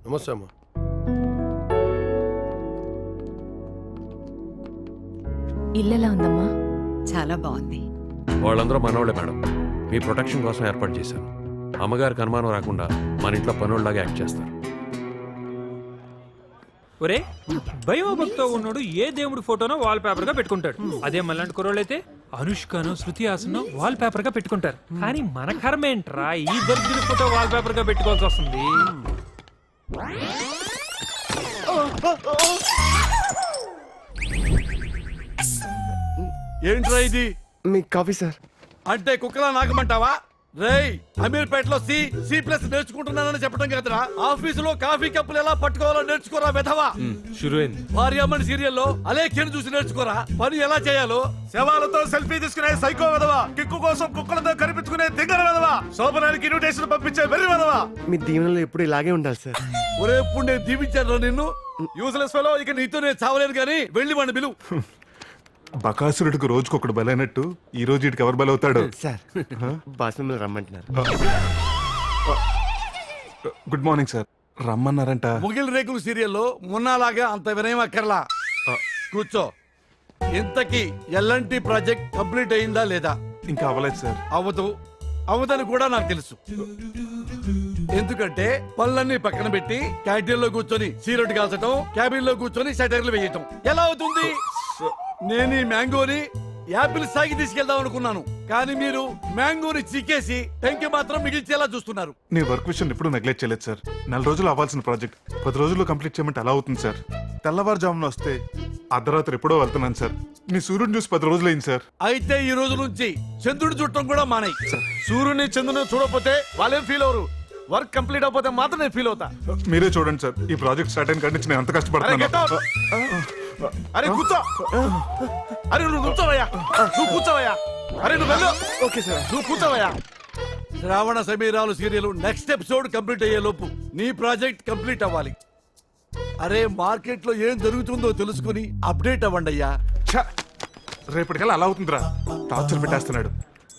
నమస్తే అమ్మా. ఇల్లు ఎలా ఉందమ్మా? చాలా బాగుంది. వాళ్ళందరూ మనోళ్ళే మేడం. మీ ప్రొటెక్షన్ కోసం ఏర్పాటు చేశాను. అమ్మగారికి అనుమానం రాకుండా మన ఇంట్లో పనుల్లాగా యాక్ట్ చేస్తారు. ఒరే భయోభక్తో ఉన్నాడు ఏ దేవుడి ఫోటోనో వాల్ పేపర్ గా పెట్టుకుంటాడు. అదే మళ్ళంటి కుర్రోళ్ళు అయితే అనుష్కను శృతి హాసన్ వాల్ పేపర్ గా పెట్టుకుంటారు. కానీ మన కర్మ ఏంట్రా ఈ దరిద్ర ఫోటో వాల్ పేపర్ గా పెట్టుకోవాల్సి వస్తుంది. ఏంట్రా ఇది? మీ కాఫీ సార్. అంటే కుక్కలా నాగమంటావా? రేయ్ అమీర్పేటలో సి ప్లస్ నేర్చుకుంటున్నానని చెప్పడం కదరా, ఆఫీసులో కాఫీ కప్పులు ఎలా పట్టుకోవాలో నేర్చుకోరా వెధవా. భార్యామణి సీరియల్లో అలేఖ్యను చూసి నేర్చుకోరా పని ఎలా చేయాలో. శవాలతో సెల్ఫీ తీసుకునే సైకో వెధవా, కిక్కు కోసం కుక్కలతో కనిపించుకునే దిగ్గర వెధవా, శోభనానికి ఇన్విటేషన్ పంపించే వెర్రి వెధవా. మీ దీవెనలో ఎప్పుడు ఇలాగే ఉండాలి సార్. ఒరే ఎప్పుడు నేను దీవించాను నిన్ను? యూజ్లెస్ ఫెలో, ఇక నీతో నేను చావలేను కానీ వెళ్ళి వాడిని పిలువు. బకాసురుడికి రోజుకొకడు బలైనట్టు ఈ రోజు ఇటుకి ఎవరు బలవుతాడు? సార్ బాస్ మిమ్మల్ని రమ్మంటున్నారు. Good morning sir. రమ్మన్నారంట. ముగిల్ రేకులు సీరియల్లో మున్నాలాగా అంత వినయం అక్కర్లా. కూర్చో. ఇంతకీ ఎల్ఎన్టీ ప్రాజెక్ట్ కంప్లీట్ అయిందా లేదా? ఇంకా అవ్వలేదు సార్. అవదని కూడా నాకు తెలుసు. ఎందుకంటే పనులన్నీ పక్కన పెట్టి క్యాంటీన్ లో కూర్చొని సిగరెట్ కాల్చడం, క్యాబిన్ లో కూర్చొని సెటర్లు వేయటం ఎలా అవుతుంది? నేను ఈ మ్యాంగోని యాపిల్ సాగి తీసుకెళ్దాం అనుకున్నాను, కానీ మీరు మ్యాంగోని చీకేసి టెంకి మాత్రం మిగిల్చేలా చూస్తున్నారు. నీ వర్క్ విషయం ఎప్పుడు నెగ్లెక్ట్ చేయలేదు సార్. 4 రోజులు అవ్వాల్సిన ప్రాజెక్ట్ 10 రోజుల్లో కంప్లీట్ చేయమంటే ఎలా అవుతుంది సార్? తెల్లవారుజామున వస్తే అర్ధరాత్రి ఎప్పుడో వెళ్తున్నాను సార్. మీ సూర్యుని చూసి 10 రోజులు అయింది సార్. అయితే ఈ రోజు నుంచి చంద్రుడి చుట్టం కూడా మానేయి. సూర్యుని చంద్రుని చూడకపోతే వాళ్ళేం ఫీల్ అవరు. వర్క్ కంప్లీట్ అయిపోతే మాత్రం నేను ఫీల్ అవుతా. మీరే చూడండి సార్, ఈ ప్రాజెక్ట్ స్టార్ట్ అయిన కాడి నుంచి నేను ఎంత కష్టపడుతున్నాను. అరే కూర్చో. అరే నువ్వు కూర్చోవయ్యా, నువ్వు కూర్చోవయ్యా. అరే నువ్వు వెళ్ళు. Okay sir. నువ్వు కూర్చోవయ్యా. శ్రావణ సమీరాలు సీరియల్ నెక్స్ట్ ఎపిసోడ్ కంప్లీట్ అయ్యే లోపు నీ ప్రాజెక్ట్ కంప్లీట్ అవ్వాలి. అరే మార్కెట్ లో ఏం జరుగుతుందో తెలుసుకుని అప్డేట్ అవ్వండి అయ్యా. రేపటికల్లా అలా అవుతుందిరా. టార్చర్ పెట్టేస్తున్నాడు.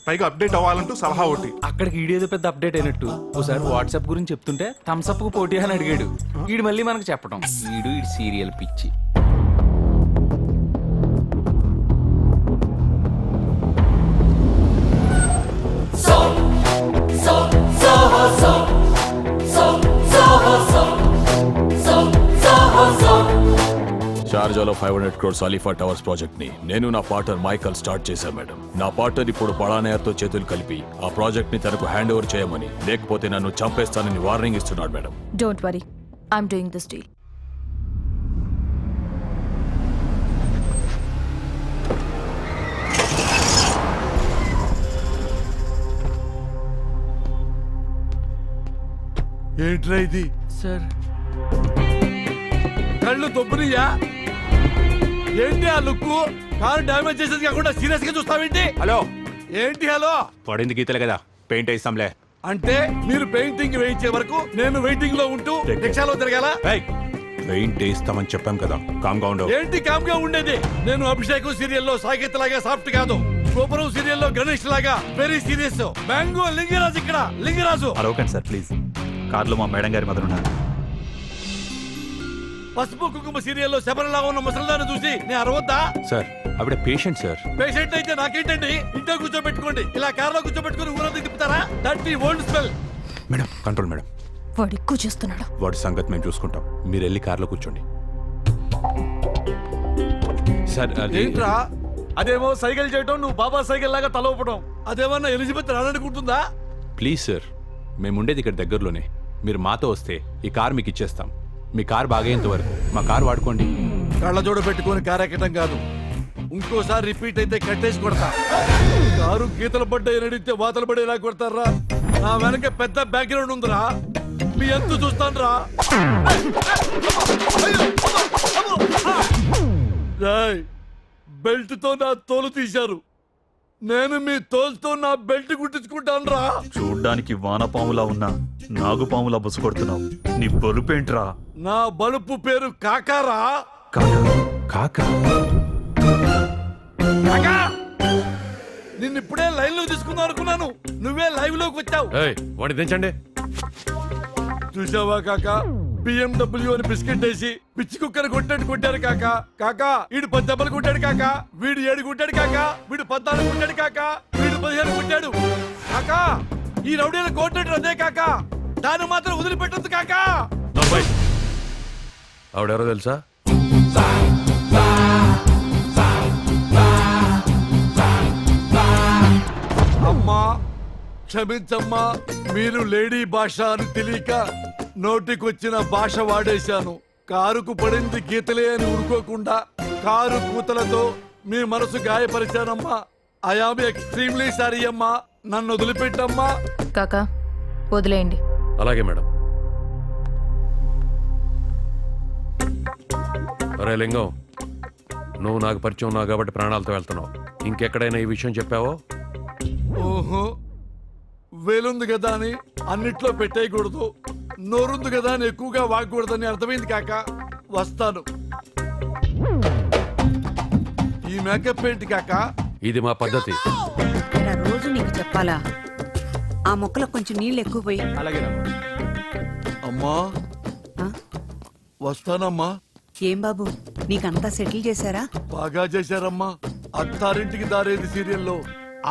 పైగా అప్డేట్ అవ్వాలంటూ సలహా ఒకటి. అక్కడికి ఈడేదో పెద్ద అప్డేట్ అయినట్టు ఓసారి వాట్సాప్ గురించి చెప్తుంటే థమ్స్అప్ కు పోటీ అని అడిగాడు. ఈడు మళ్ళీ మనకు చెప్పడం ఈడు సీరియల్ పిచ్చి. షార్జాలో 500 crores అలీఫా టవర్స్ ప్రాజెక్ట్ ని నేను నా పార్ట్నర్ మైకల్ స్టార్ట్ చేశాను మేడం. నా పార్ట్నర్ ఇప్పుడు బడానేర్తో చేతులు కలిపి ఆ ప్రాజెక్ట్ ని తనకు హ్యాండ్ ఓవర్ చేయమని, లేకపోతే నన్ను చంపేస్తానని వార్నింగ్ ఇస్తున్నాడు madam. Don't worry, I'm doing this deal. ఏంట్రా ఇది? సార్ కళ్ళు దొబ్బునియా? ఏంటి ఆ లుక్? కారు డ్యామేజ్ చేసేది కాకుండా సీరియస్ గా చూస్తావేంటి? హలో ఏంటి హలో? పడింది గీతలే కదా, పెయింట్ వేస్తాంలే. అంటే మీరు పెయింటింగ్ వేయించే వరకు నేను వెయిటింగ్ లో ఉంటూ రిక్షాలో తిరగాల? పెయింట్ వేస్తామని చెప్పాం కదా, కామ్ గా ఉండవు. ఏంటి కామ్ గా ఉండేది? నేను అభిషేకం సీరియల్లో సాకేత్ లాగా సాఫ్ట్ కాదు, గోపురం సీరియల్లో గణేష్ లాగా వెరీ సీరియస్. మ్యాంగో లింగరాజు ఇక్కడ, లింగరాజు. అరవకండి సార్ ప్లీజ్, కార్లో మా మేడం గారి మదర్ ఉన్నారు. పసుపు కుంకుమ సీరియల్లో శబరిలా ఉన్న ముసలిదాన్ని చూసి నేను అరవద్దా? సార్ ఆవిడ పేషెంట్ సార్. పేషెంట్ అయితే నాకేంటండి? ఇంట్లో కూర్చోబెట్టుకోండి. ఇలా కార్లో కూర్చోబెట్టుకుని ఊరంతా తిప్పుతారా? That old smell. Madam control madam. వాడు ఎక్కువ చేస్తున్నాడు. వాడి సంగతి మేము చూసుకుంటాం, మీరు వెళ్ళి కార్లో కూర్చోండి. సార్ ఏంట్రా? అదేమో సైకిల్ చేయటం, నువ్వు బాబా సైకిల్ లాగా తల ఊపడం. అదేమన్నా ఎలిజబెత్ రాననుకుంటుందా? ప్లీజ్ సార్, మేము ఉండేది ఇక్కడ దగ్గరలోనే. మీరు మాతో వస్తే ఈ కార్ మీకు ఇచ్చేస్తాం. మీ కార్ బాగేంత వరకు మా కార్ వాడుకోండి. కళ్ళజోడ పెట్టుకుని కారు ఎక్కడం కాదు, ఇంకోసారి రిపీట్ అయితే కట్టేసి కొడతా. కారు గీతలు పడ్డాయి నడితే వాతలు పడేలా కొడతారా? నా వెనక పెద్ద బ్యాక్గ్రౌండ్ ఉందిరా, మీ ఎంత చూస్తాను రా. బెల్ట్ తో నా తోలు తీశారు, నేను మీ తోలుతో నా బెల్ట్ కుట్టించుకుంటాను రా. చూడ్డానికి వానపాములా ఉన్నా నాగుపాములా బుస కొడుతున్నావు. నీ బలుపేంట్రా? నా బలుపు పేరు కాకారా. కాకా నిన్నిప్పుడే లైవ్ లో తీసుకుందాం అనుకున్నాను, నువ్వే లైవ్ లోకి వచ్చావు. వాడిని దించండి. చూసావా కాకా BMW అని బిస్కెట్ వేసి పిచ్చి కుక్కను కొట్టాడు కొట్టారు కాకా కాకా వీడు 10 దెబ్బలు కొట్టాడు కాకా వీడు 7 కొట్టాడు కాకా వీడు 14 కొట్టాడు కాకా వీడు 15 కొట్టాడు కాకా ఈ రౌడీల కోట్టాడు అదే కాకా దాన్ని మాత్రం వదిలిపెట్టద్దు కాకా ఆవిడెవరో తెలుసా? అమ్మా క్షమించమ్మా మీరు లేడీ భాష అని తెలియక నోటికొచ్చిన భాష వాడేశాను కారుకు పడింది గీతలే అని ఊరుకోకుండా కారు కూతలతో మీ మనసు గాయపరిచానమ్మా ఐఆమ్ ఎక్స్ట్రీమ్లీ సారీ అమ్మా నన్ను వదిలిపెట్టమ్మా కాకా వదిలేయండి. అలాగే మేడం. అరే లింగం, నువ్వు నాకు పరిచయం ఉన్నావు కాబట్టి ప్రాణాలతో వెళ్తున్నావు. ఇంకెక్కడైనా ఈ విషయం చెప్పావో? ఓహో వేలుంది కదా అని అన్నిట్లో పెట్టేయకూడదు, నోరుంది కదా అని ఎక్కువగా వాగకూడదని అర్థమైంది కాక. వస్తాను. ఈ మేకప్ ఏంటి కాక? ఇది మా పద్ధతి. ఇలా రోజు నీకు చెప్పాలా? ఆ మొక్కలకు కొంచెం నీళ్ళు ఎక్కువ పోయి. అమ్మా వస్తానమ్మా. ఏం బాబు నీకంతా సెటిల్ చేశారా? బాగా చేశారమ్మా. అత్తారింటికి దారేది సీరియల్లో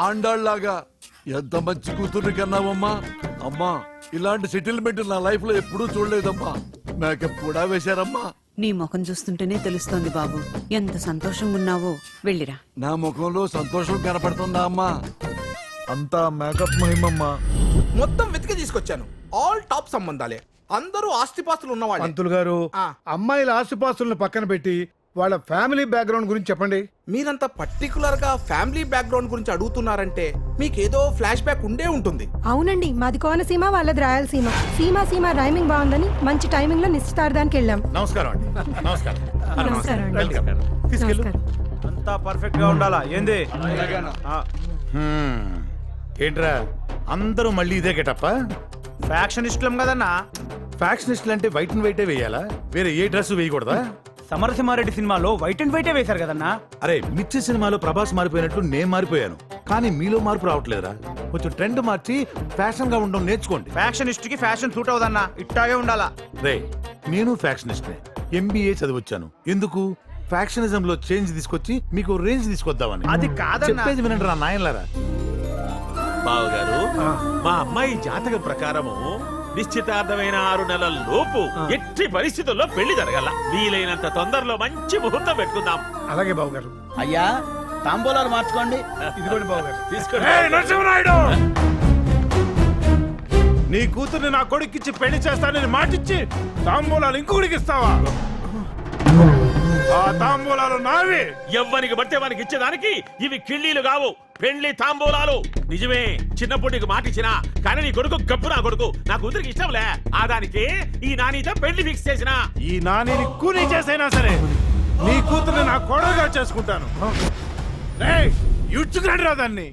ఆండాళ్లాగా ఎంత మంచి కూతుర్ని కన్నావమ్మా. అమ్మా ఇలాంటి సెటిల్మెంట్ నా లైఫ్ లో ఎప్పుడూ చూడలేదమ్మా. మేకప్ కూడా వేశారమ్మా. నీ ముఖం చూస్తుంటేనే తెలుస్తోంది బాబు ఎంత సంతోషంగా ఉన్నావో. వెళ్ళిరా. నా ముఖంలో సంతోషం కనపడుతుందా అమ్మా? అంతా మేకప్ మహిమమ్మా. మొత్తం వెతికి తీసుకొచ్చాను. ఆల్ టాప్ సంబంధాలే, అందరూ ఆస్తిపాస్తులు ఉన్నవాళ్ళు. పంతులు గారు, అమ్మాయిల ఆస్తిపాస్తులను పక్కన పెట్టి వాళ్ళ ఫ్యామిలీ బ్యాక్గ్రౌండ్ గురించి చెప్పండి. మీరంత పర్టికులర్ గా ఫ్యామిలీ బ్యాక్గ్రౌండ్ గురించి అడుగుతున్నారంటే మీకేదో ఫ్లాష్ బ్యాక్ ఉండే ఉంటుంది. అవునండి, మాది కోనసీమ, వాళ్ళది రాయలసీమ. సీమ సీమ రైమింగ్ బాగుందని మంచి టైమింగ్ లో నిశ్చితార్థానికి వెళ్ళాం. నమస్కారం అండి. నమస్కారం. నమస్కారం అండి. తీసుకెళ్ళు. నమస్కారం. అంతా పర్ఫెక్ట్ గా ఉండాలా ఏంది? ఏంట్రా అందరూ మళ్ళీ ఇదే గెటప్పా? ఫ్యాక్షనిస్టులం కదన్నా. ఫ్యాక్షనిస్టులు అంటే వైట్ అండ్ వైటే వేయాలా? వేరే ఏ డ్రెస్ వేయకూడదా? సమరసింహారెడ్డి సినిమాలో వైట్ అండ్ వైటే వేశారు కదన్నా. అరే మిర్చి సినిమాలో ప్రభాస్ మారిపోయినట్లు నేను మారిపోయాను, కానీ మీలో మార్పు రావట్లేదురా. కొంచెం ట్రెండ్ మార్చి ఫ్యాషన్ గా ఉండడం నేర్చుకోండి. ఫ్యాషనిస్ట్ కి ఫ్యాషన్ సూట్ అవుదన్నా, ఇట్టాగే ఉండాలా. రే నేను ఫ్యాక్షనిస్ట్ నే, MBA చదివొచ్చాను. ఎందుకు? ఫ్యాక్షనిజం లో చేంజ్ తీసుకొచ్చి మీకు రేంజ్ తీసుకొద్దామని. అది కాదు చెప్పేది వినండి రా నాయనలారా. బావగారు, మా అమ్మాయి జాతక ప్రకారము నిశ్చితార్థమైన 6 నెలల లోపు ఎట్టి పరిస్థితుల్లో పెళ్లి జరగాల. వీలైనంత తొందరలో మంచి ముహూర్తం పెట్టుకుందాం. అలాగే బాబు గారు. అయ్యా తాంబూలాలు మార్చుకోండి. ఇదిగోండి బాబు గారు. తీసుకోండి. నరసింహనాయుడు, నీ కూతుర్ని నా కొడుకిచ్చి పెళ్లి చేస్తానని మాటిచ్చి తాంబూలాలు ఇంకొకడికి ఇస్తావా? ఆ తాంబూలాలు నావి. ఎవ్వనికి పడితే వానికి ఇచ్చేదానికి ఇవి కిళ్ళీలు కావు, పెళ్లి తాంబూలాలు. నిజమే, చిన్నప్పుడు నీకు మాట ఇచ్చినా, కానీ నీ కొడుకు గప్పు నా కొడుకు, నా కూతురికి ఇష్టంలే. ఆ దానికి ఈ నానితో పెళ్లి ఫిక్స్ చేసిన. ఈ నానిని కూనీ చేసైనా సరే నీ కూతుర్ని నా కొడుకుగా చేసుకుంటాను. ఇచ్చుకున్నాడు రా దాన్ని.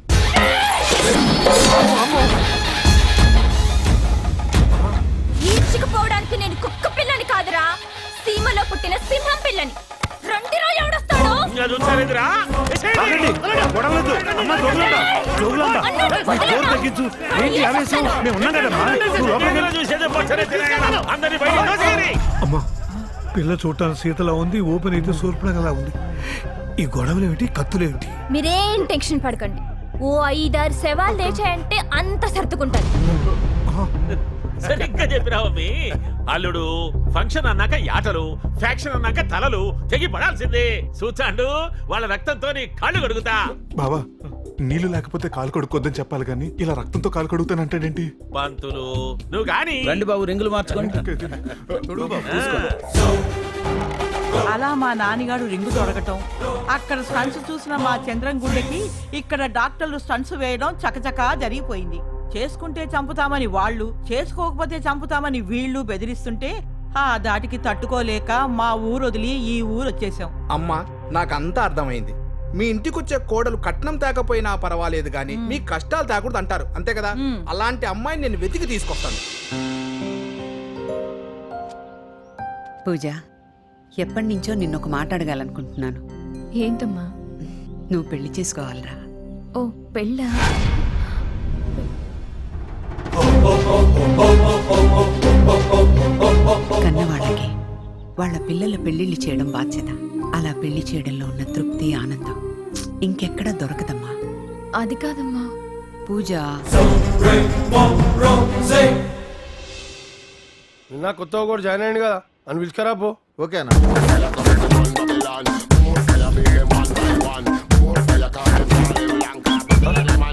ఈడ్చుకుపోవడానికి నేను కుక్క పిల్లని కాదురా, సీమలో పుట్టిన సింహం పిల్లని. రండిరా ఎవడొస్తాడు? అమ్మా పిల్ల చూడటానికి సీతలా ఉంది, ఓపెన్ అయితే సూర్పణలా ఉంది. ఈ గొడవలు ఏమిటి, కత్తులు ఏమిటి? మీరేం టెన్షన్ పడకండి. ఓ 5-6 శవాలు తెచ్చాయంటే అంత సర్దుకుంటారు. సరిగ్గా చెప్పినావమ్మి. అల్లుడు ఫంక్షన్ అన్నాక యాటలు, ఫ్యాక్షన్ అన్నాక తలలు తెగి పడాల్సిందే. చూచాండు, వాళ్ళ రక్తంతో నీ కాళ్ళు కడుగుతా. బావా నీళ్లు లేకపోతే కాలు కడుక్కోద్దని చెప్పాలి కానీ ఇలా రక్తంతో కాలు కడుగుతానంటాడేంటి? పంతులు నువ్వు గాని రండి బాబు, రింగులు మార్చుకోండి. అలా మా నాన్నగారు రింగు తొడగటం, అక్కడ స్టంట్స్ చూసిన మా చంద్రం గుండెకి ఇక్కడ డాక్టర్లు స్టంట్స్ వేయడం చకచకా జరిగిపోయింది. చేసుకుంటే చంపుతామని వాళ్ళు, చేసుకోకపోతే చంపుతామని వీళ్ళు బెదిరిస్తుంటే ఆ దాటికి తట్టుకోలేక మా ఊరు వదిలి ఈ ఊరు వచ్చేసాం. అమ్మా నాకంతా అర్థమైంది. మీ ఇంటికొచ్చే కోడలు కట్నం తేకపోయినా పర్వాలేదు గాని మీ కష్టాలు తేకూడదు అంటారు, అంతే కదా? అలాంటి అమ్మాయిని నేను వెతికి తీసుకొస్తాను. పూజ, ఎప్పటి నుంచో నిన్నొక మాట అడగాలనుకుంటున్నాను. ఏంటమ్మా? నువ్వు పెళ్లి చేసుకోవాలరా. ఓ పెళ్ళా? వాళ్ళ పిల్లల పెళ్లిళ్ళు చేయడం బాధ్యత. అలా పెళ్లి చేయడంలో ఉన్న తృప్తి, ఆనందం ఇంకెక్కడా దొరకదమ్మా. అది కాదమ్మా. పూజ, నిన్న కొత్తగా కూడా జాయిన్ అయ్యింది కదా అని పిలుచుకరా పో. ఓకేనా?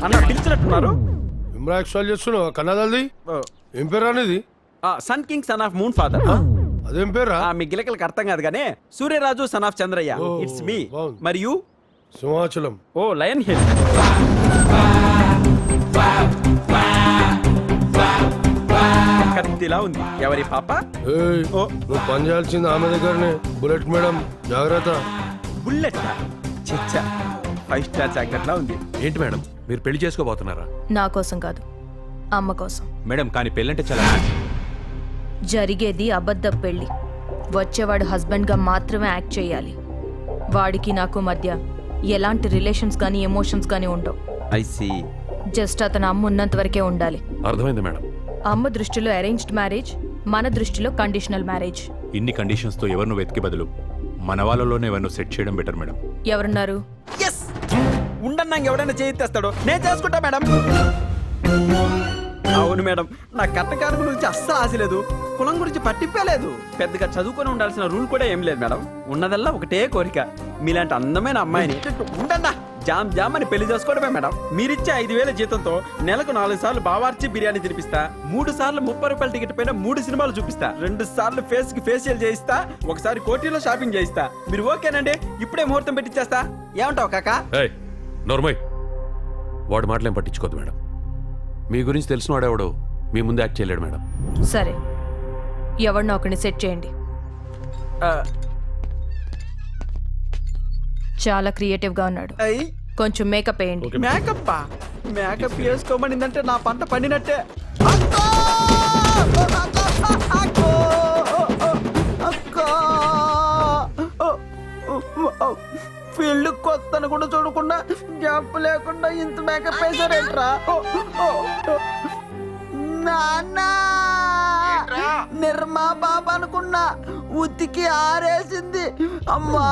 అన్న పిలిచినట్టున్నారు. ఇమ్రా ఎక్స్ట్రాల్ చేస్తున్నావు కన్నదల్ది ఏం పేరు అనేది? Sun king son of moon father. అదేం పేరా? మీ గిలకలకు అర్థం కాదు కానీ Suryaraju son of Chandrayya. It's me. మరియు సింహాచలం. ఓ లయన్ హిల్. కత్తిలా ఉంది. ఎవరి పాప? నువ్వు పని చేయాల్సింది ఆమె దగ్గరనే. బుల్లెట్ మేడం జాగ్రత్త. బుల్లెట్ చిచ్చా 5 స్టార్ చాక్లెట్ లా ఉంది. ఏంటి మేడం మీరు పెళ్లి చేసుకోబోతున్నారా? నా కోసం కాదు, అమ్మ కోసం. మేడం కానీ పెళ్ళంటే చాలా జరిగేది అబద్ధ పెళ్లి. వచ్చేవాడు హస్బెండ్గా మాత్రమే యాక్ట్ చేయాలి. వాడికి నాకు మధ్య ఎలాంటి రిలేషన్స్ కానీ ఎమోషన్స్ కానీ ఉండవు. I see. జస్ట్ అతను అమ్మ ఉన్నంత వరకే ఉండాలి. అర్థమైంది మేడం. అమ్మ దృష్టిలో అరేంజ్డ్ మ్యారేజ్, మన దృష్టిలో కండిషనల్ మ్యారేజ్. ఇన్ని కండిషన్స్ తో ఎవరిను వెతికి బదులు మన వాళ్ళలోనే ఎవరిను సెట్ చేయడం బెటర్ మేడం. ఎవరున్నారు? ఉండన్నా ఎవడైనా చేయిస్తాడు, నేను చేసుకుంటా మేడం. అవును మేడం, నా కట్టకారు గురించి అస్సలు ఆశ లేదు, కులం గురించి పట్టింపలేదు, పెద్దగా చదువుకొని ఉండాల్సిన రూల్ కూడా ఏం లేదు మేడం. ఉన్నదల్లా ఒకటే కోరిక, మీలాంటి అందమైన అమ్మాయిని ఉండన్నా జామ్ జామ్ అని పెళ్లి చేసుకోవడమే మేడం. మీరిచ్చే 5,000 జీతంతో నెలకు 4 సార్లు బావార్చి బిర్యానీ తినిపిస్తా, 3 సార్లు 30 రూపాయల టికెట్ పైన 3 సినిమాలు చూపిస్తా, 2 సార్లు ఫేస్ కి ఫేషియల్ చేయిస్తా, ఒకసారి కోటిలో షాపింగ్ చేయిస్తా. మీరు ఓకేనండి? ఇప్పుడే ముహూర్తం పెట్టిచ్చేస్తా. ఏమంటావు కాకా? నోర్మయ్, వాడు మాటలేం పట్టించుకోదు మేడం. మీ గురించి తెలిసిన వాడెవడో మీ ముందు యాక్ట్ చేయలేడు మేడం. సరే, ఎవరినో ఒకరిని సెట్ చేయండి. చాలా క్రియేటివ్ గా ఉన్నాడు, కొంచెం మేకప్ వేయండి. మేకప్ మేకప్ వేసుకోమనిందంటే నా పంట పండినట్టే. ఫీల్డ్ కొత్తను కూడా చూడకుండా గ్యాప్ లేకుండా ఇంత మేకప్ వేసారేంట్రా? నాన్నా నిర్మా బాబా అనుకున్నా, ఉతికి ఆరేసింది అమ్మా.